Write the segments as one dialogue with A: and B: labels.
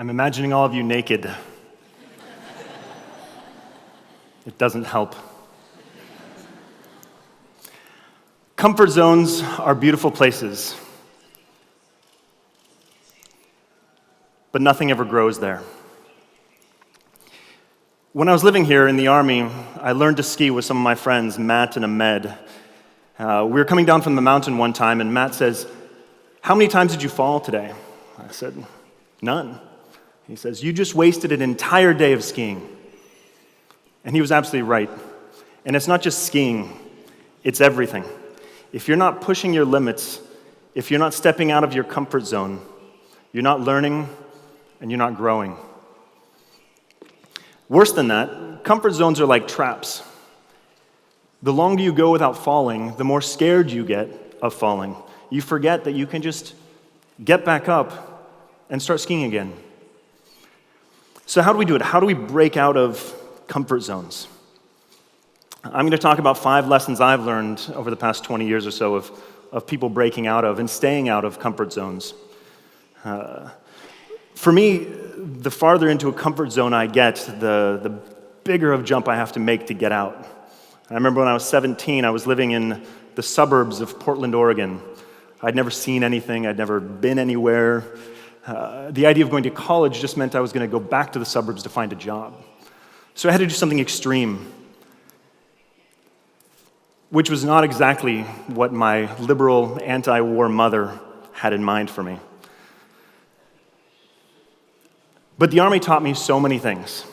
A: I'm imagining all of you naked. It doesn't help. Comfort zones are beautiful places, but nothing ever grows there. When I was living here in the Army, I learned to ski with some of my friends, Matt and Ahmed. We were coming down from the mountain one time, and Matt says, "How many times did you fall today?" I said, "None." He says, "You just wasted an entire day of skiing." And he was absolutely right. And it's not just skiing, it's everything. If you're not pushing your limits, if you're not stepping out of your comfort zone, you're not learning and you're not growing. Worse than that, comfort zones are like traps. The longer you go without falling, the more scared you get of falling. You forget that you can just get back up and start skiing again. So how do we do it? How do we break out of comfort zones? I'm going to talk about 5 lessons I've learned over the past 20 years or so of people breaking out of and staying out of comfort zones. For me, the farther into a comfort zone I get, the bigger of a jump I have to make to get out. I remember when I was 17, I was living in the suburbs of Portland, Oregon. I'd never seen anything, I'd never been anywhere. The idea of going to college just meant I was going to go back to the suburbs to find a job. So I had to do something extreme, which was not exactly what my liberal, anti-war mother had in mind for me. But the Army taught me so many things.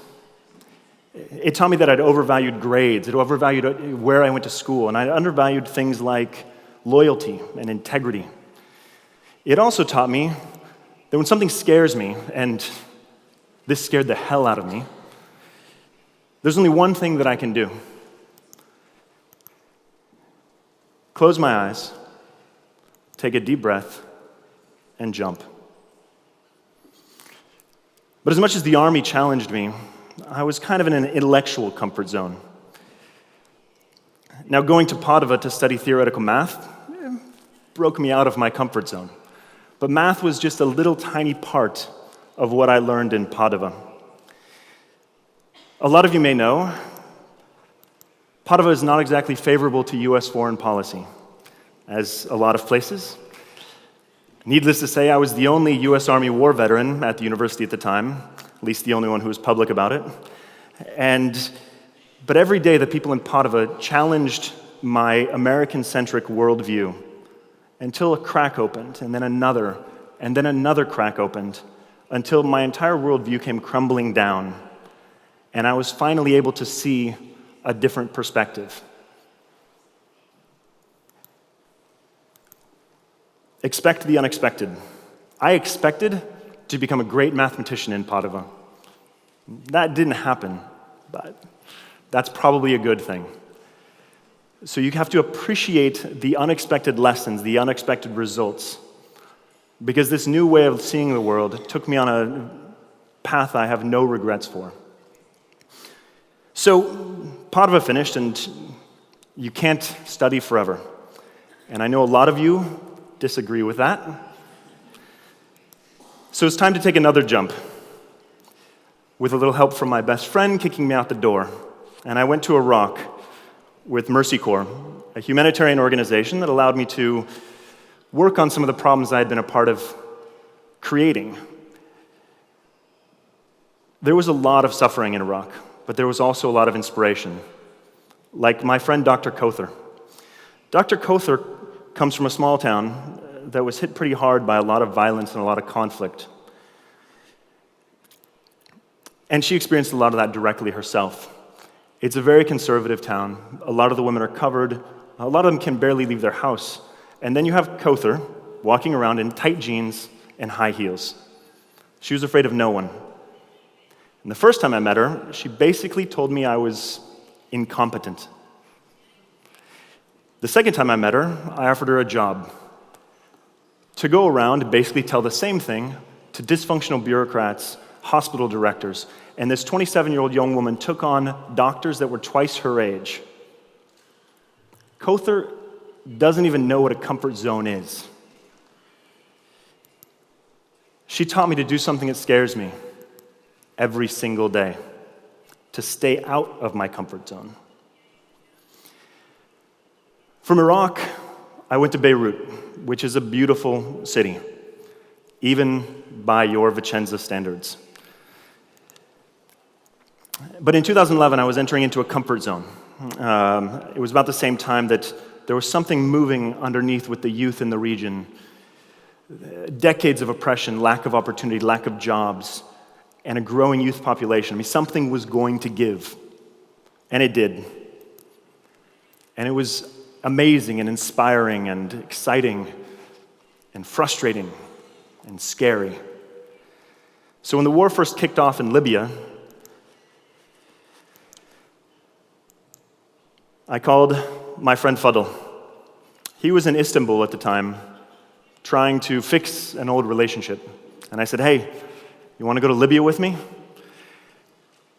A: It taught me that I'd overvalued grades, it overvalued where I went to school, and I undervalued things like loyalty and integrity. It also taught me that when something scares me, and this scared the hell out of me, there's only one thing that I can do. Close my eyes, take a deep breath, and jump. But as much as the Army challenged me, I was kind of in an intellectual comfort zone. Now, going to Padova to study theoretical math broke me out of my comfort zone. But math was just a little tiny part of what I learned in Padova. A lot of you may know, Padova is not exactly favorable to US foreign policy, as a lot of places. Needless to say, I was the only US Army war veteran at the university at the time, at least the only one who was public about it. But every day the people in Padova challenged my American-centric worldview until a crack opened, and then another crack opened, until my entire worldview came crumbling down, and I was finally able to see a different perspective. Expect the unexpected. I expected to become a great mathematician in Padova. That didn't happen, but that's probably a good thing. So you have to appreciate the unexpected lessons, the unexpected results, because this new way of seeing the world took me on a path I have no regrets for. So Padova finished, and you can't study forever. And I know a lot of you disagree with that. So it's time to take another jump, with a little help from my best friend kicking me out the door. And I went to Iraq with Mercy Corps, a humanitarian organization that allowed me to work on some of the problems I had been a part of creating. There was a lot of suffering in Iraq, but there was also a lot of inspiration, like my friend Dr. Kothar. Dr. Kothar comes from a small town that was hit pretty hard by a lot of violence and a lot of conflict. And she experienced a lot of that directly herself. It's a very conservative town. A lot of the women are covered. A lot of them can barely leave their house. And then you have Kothar walking around in tight jeans and high heels. She was afraid of no one. And the first time I met her, she basically told me I was incompetent. The second time I met her, I offered her a job to go around and basically tell the same thing to dysfunctional bureaucrats, hospital directors, and this 27-year-old young woman took on doctors that were twice her age. Kothar doesn't even know what a comfort zone is. She taught me to do something that scares me every single day, to stay out of my comfort zone. From Iraq, I went to Beirut, which is a beautiful city, even by your Vicenza standards. But in 2011, I was entering into a comfort zone. It was about the same time that there was something moving underneath with the youth in the region. Decades of oppression, lack of opportunity, lack of jobs, and a growing youth population. I mean, something was going to give, and it did. And it was amazing and inspiring and exciting and frustrating and scary. So when the war first kicked off in Libya, I called my friend Fadl. He was in Istanbul at the time, trying to fix an old relationship. And I said, hey, you want to go to Libya with me?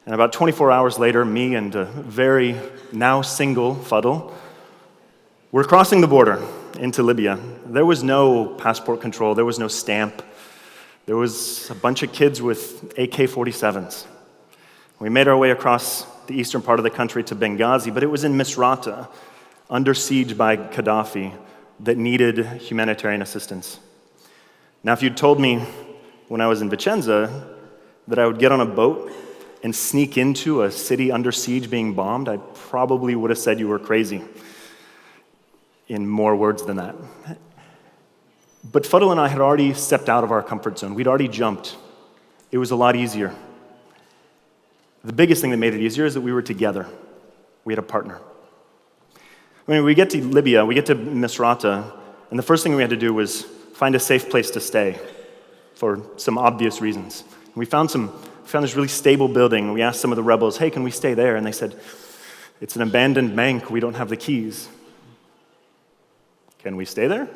A: And about 24 hours later, me and a very now single Fadl were crossing the border into Libya. There was no passport control, there was no stamp. There was a bunch of kids with AK-47s. We made our way across the eastern part of the country to Benghazi, but it was in Misrata, under siege by Gaddafi, that needed humanitarian assistance. Now, if you'd told me when I was in Vicenza that I would get on a boat and sneak into a city under siege being bombed, I probably would have said you were crazy, in more words than that. But Fadl and I had already stepped out of our comfort zone. We'd already jumped. It was a lot easier. The biggest thing that made it easier is that we were together. We had a partner. When we get to Libya, we get to Misrata, and the first thing we had to do was find a safe place to stay for some obvious reasons. We found this really stable building. We asked some of the rebels, hey, can we stay there? And they said, it's an abandoned bank. We don't have the keys. Can we stay there?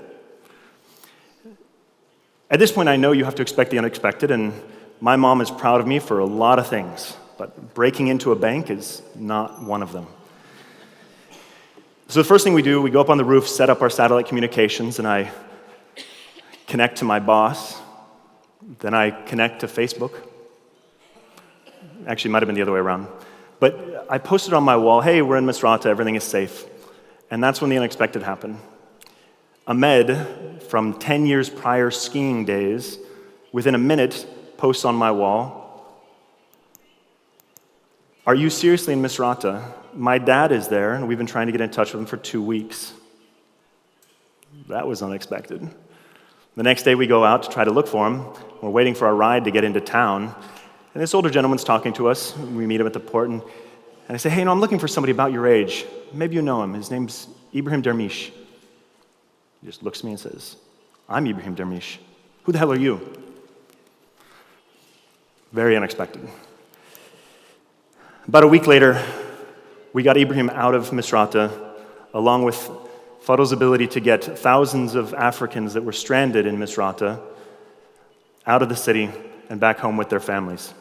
A: At this point, I know you have to expect the unexpected, and my mom is proud of me for a lot of things, but breaking into a bank is not one of them. So the first thing we do, we go up on the roof, set up our satellite communications, and I connect to my boss. Then I connect to Facebook. Actually, it might have been the other way around. But I posted on my wall, hey, we're in Misrata, everything is safe. And that's when the unexpected happened. Ahmed, from 10 years prior skiing days, within a minute, posts on my wall, are you seriously in Misrata? My dad is there, and we've been trying to get in touch with him for 2 weeks. That was unexpected. The next day we go out to try to look for him. We're waiting for our ride to get into town. And this older gentleman's talking to us. We meet him at the port, and I say, hey, I'm looking for somebody about your age. Maybe you know him. His name's Ibrahim Dermish. He just looks at me and says, I'm Ibrahim Dermish. Who the hell are you? Very unexpected. About a week later, we got Ibrahim out of Misrata, along with Fadl's ability to get thousands of Africans that were stranded in Misrata out of the city and back home with their families.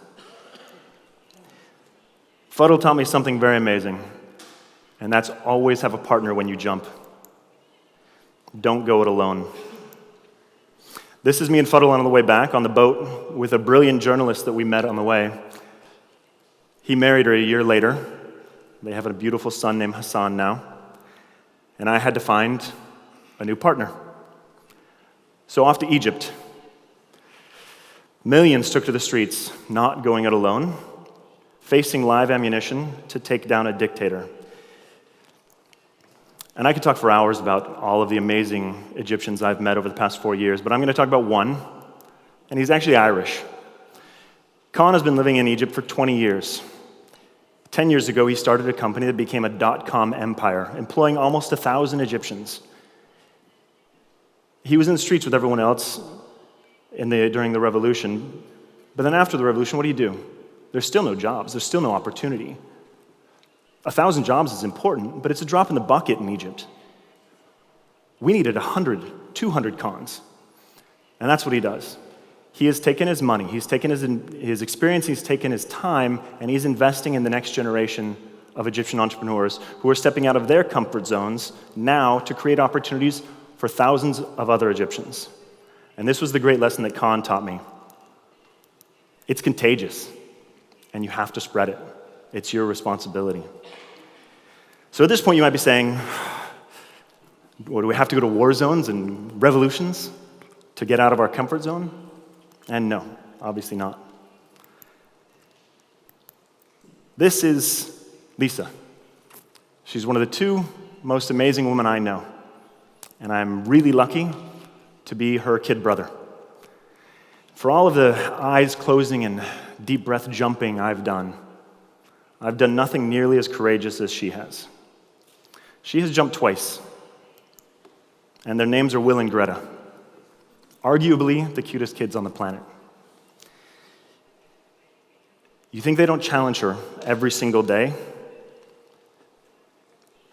A: Fadl taught me something very amazing, and that's always have a partner when you jump. Don't go it alone. This is me and Fadl on the way back on the boat with a brilliant journalist that we met on the way. He married her a year later. They have a beautiful son named Hassan now. And I had to find a new partner. So off to Egypt. Millions took to the streets, not going it alone, facing live ammunition to take down a dictator. And I could talk for hours about all of the amazing Egyptians I've met over the past 4 years, but I'm going to talk about one, and he's actually Irish. Khan has been living in Egypt for 20 years. 10 years ago, he started a company that became a dot-com empire, employing almost 1,000 Egyptians. He was in the streets with everyone else during the revolution, but then after the revolution, what do? There's still no jobs. There's still no opportunity. 1,000 jobs is important, but it's a drop in the bucket in Egypt. We needed 100, 200 Khans, and that's what he does. He has taken his money, he's taken his experience, he's taken his time, and he's investing in the next generation of Egyptian entrepreneurs who are stepping out of their comfort zones now to create opportunities for thousands of other Egyptians. And this was the great lesson that Khan taught me. It's contagious, and you have to spread it. It's your responsibility. So at this point, you might be saying, do we have to go to war zones and revolutions to get out of our comfort zone? And no, obviously not. This is Lisa. She's one of the two most amazing women I know, and I'm really lucky to be her kid brother. For all of the eyes closing and deep breath jumping I've done nothing nearly as courageous as she has. She has jumped twice, and their names are Will and Greta, arguably the cutest kids on the planet. You think they don't challenge her every single day?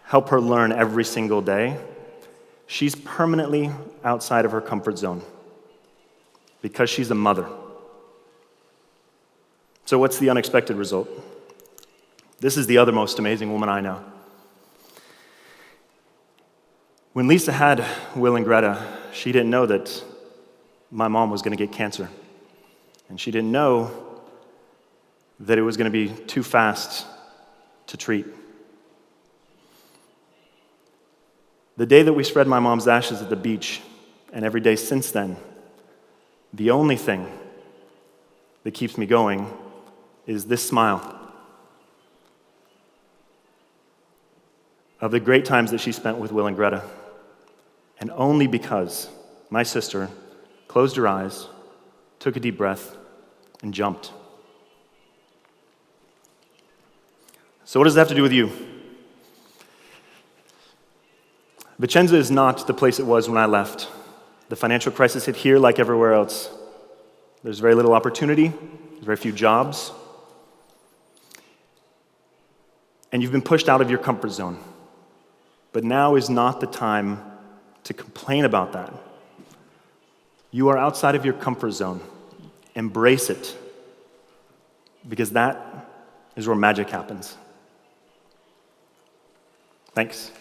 A: Help her learn every single day? She's permanently outside of her comfort zone because she's a mother. So what's the unexpected result? This is the other most amazing woman I know. When Lisa had Will and Greta, she didn't know that my mom was going to get cancer. And she didn't know that it was going to be too fast to treat. The day that we spread my mom's ashes at the beach, and every day since then, the only thing that keeps me going is this smile of the great times that she spent with Will and Greta. And only because my sister closed her eyes, took a deep breath, and jumped. So what does that have to do with you? Vicenza is not the place it was when I left. The financial crisis hit here like everywhere else. There's very little opportunity, there's very few jobs, and you've been pushed out of your comfort zone. But now is not the time to complain about that. You are outside of your comfort zone. Embrace it, because that is where magic happens. Thanks.